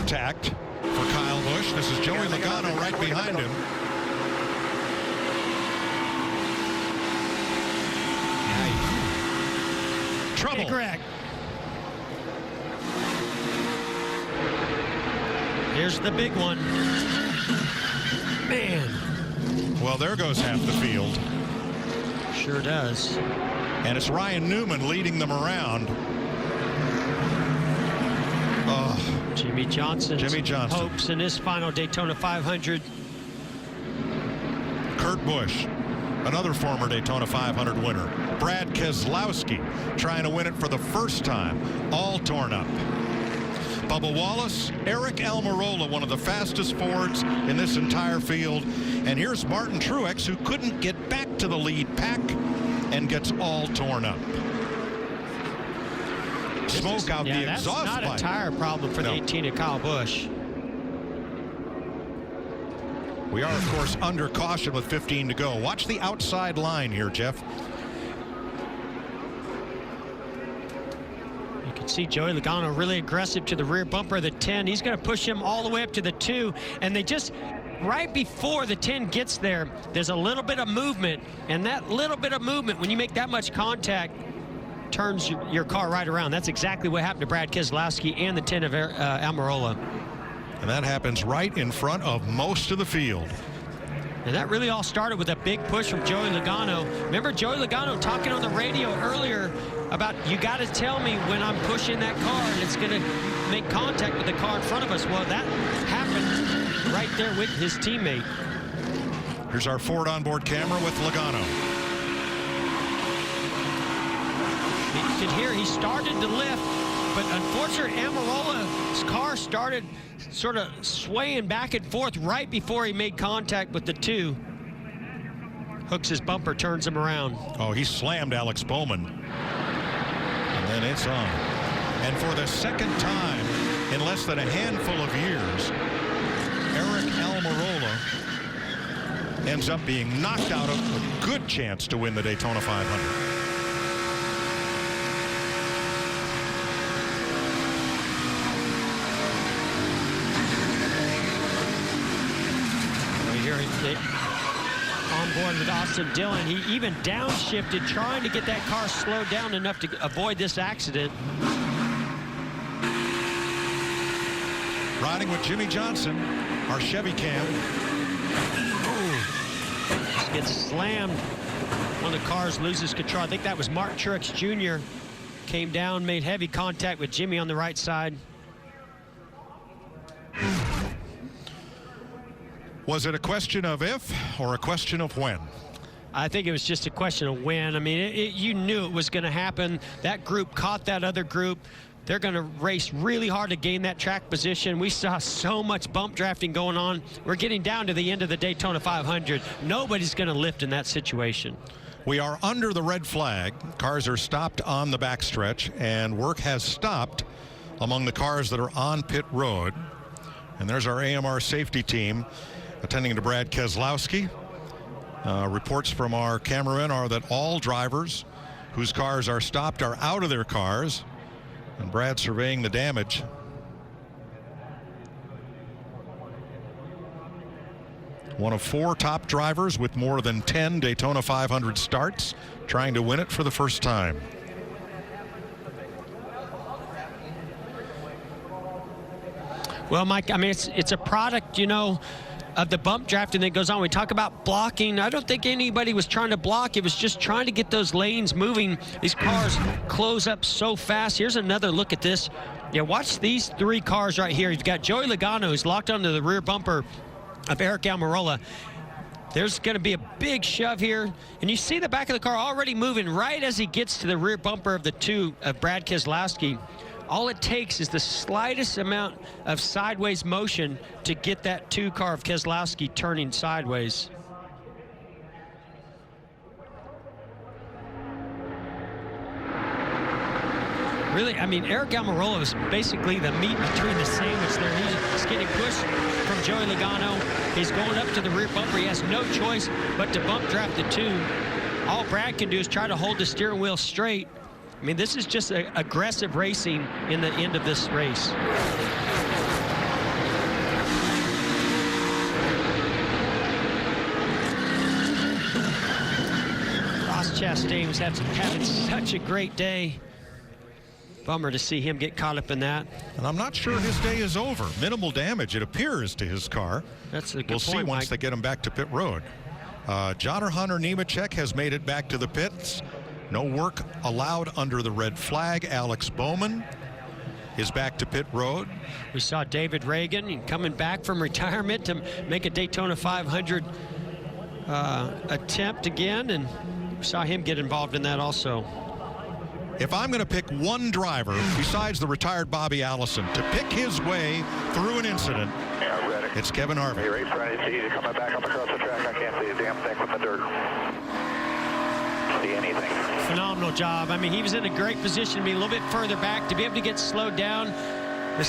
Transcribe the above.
contact for Kyle Busch. This is Joey Logano right behind him. Trouble. Correct. Here's the big one. Man. Well, there goes half the field. Sure does. And it's Ryan Newman leading them around. Oh, Jimmy Johnson. Hopes in his final Daytona 500. Kurt Busch, another former Daytona 500 winner. Brad Keselowski trying to win it for the first time, all torn up. Bubba Wallace, Eric Almirola, one of the fastest Fords in this entire field. And here's Martin Truex, who couldn't get back to the lead pack and gets all torn up. Smoke out the exhaust pipe. That's not a tire problem for the 18 of Kyle Busch. We are, of course, under caution with 15 to go. Watch the outside line here, Jeff. You can see Joey Logano really aggressive to the rear bumper of the 10. He's going to push him all the way up to the 2. And they just, right before the 10 gets there, there's a little bit of movement. And that little bit of movement, when you make that much contact, turns your car right around. That's exactly what happened to Brad Keselowski and the 10 of Almirola. And that happens right in front of most of the field. And that really all started with a big push from Joey Logano. Remember Joey Logano talking on the radio earlier about, you got to tell me when I'm pushing that car and it's going to make contact with the car in front of us. Well, that happened right there with his teammate. Here's our Ford onboard camera with Logano. You can hear he started to lift, but unfortunately Almirola's car started sort of swaying back and forth right before he made contact with the 2. Hooks his bumper, turns him around. Oh, he slammed Alex Bowman. And then it's on. And for the second time in less than a handful of years, Eric Almirola ends up being knocked out of a good chance to win the Daytona 500. On board with Austin Dillon. He even downshifted, trying to get that car slowed down enough to avoid this accident. Riding with Jimmy Johnson, our Chevy cam. Just gets slammed. One of the cars loses control. I think that was Martin Truex Jr. Came down, made heavy contact with Jimmy on the right side. Was it a question of if or a question of when? I think it was just a question of when. I mean, you knew it was going to happen. That group caught that other group. They're going to race really hard to gain that track position. We saw so much bump drafting going on. We're getting down to the end of the Daytona 500. Nobody's going to lift in that situation. We are under the red flag. Cars are stopped on the backstretch, and work has stopped among the cars that are on pit road. And there's our AMR safety team attending to Brad Keselowski. Reports from our cameraman are that all drivers whose cars are stopped are out of their cars, and Brad surveying the damage. One of 4 top drivers with more than 10 Daytona 500 starts, trying to win it for the first time. Well, Mike, I mean, it's a product, you know, of the bump drafting that goes on. We talk about blocking. I don't think anybody was trying to block. It was just trying to get those lanes moving. These cars close up so fast. Here's another look at this. Yeah, watch these 3 cars right here. You've got Joey Logano, who's locked onto the rear bumper of Eric Almirola. There's going to be a big shove here, and you see the back of the car already moving right as he gets to the rear bumper of the 2 of Brad Keselowski. All it takes is the slightest amount of sideways motion to get that 2 car of Keselowski turning sideways. Really, I mean, Eric Almirola is basically the meat between the sandwich there. He's getting pushed from Joey Logano. He's going up to the rear bumper. He has no choice but to bump draft the 2. All Brad can do is try to hold the steering wheel straight. I mean, this is just aggressive racing in the end of this race. Chastain was having such a great day. Bummer to see him get caught up in that. And I'm not sure his day is over. Minimal damage, it appears, to his car. That's a good We'll point, see once Mike. they get him back to pit road. Johnner Hunter Nemechek has made it back to the pits. No work allowed under the red flag. Alex Bowman is back to pit road. We saw David Reagan coming back from retirement to make a Daytona 500 attempt again, and we saw him get involved in that also. If I'm going to pick one driver besides the retired Bobby Allison to pick his way through an incident, it's Kevin Harvick. Hey, race ready. It's easy coming back up across the track. I can't see a damn thing with the dirt. See anything. Phenomenal job. I mean, he was in a great position to be a little bit further back to be able to get slowed down. The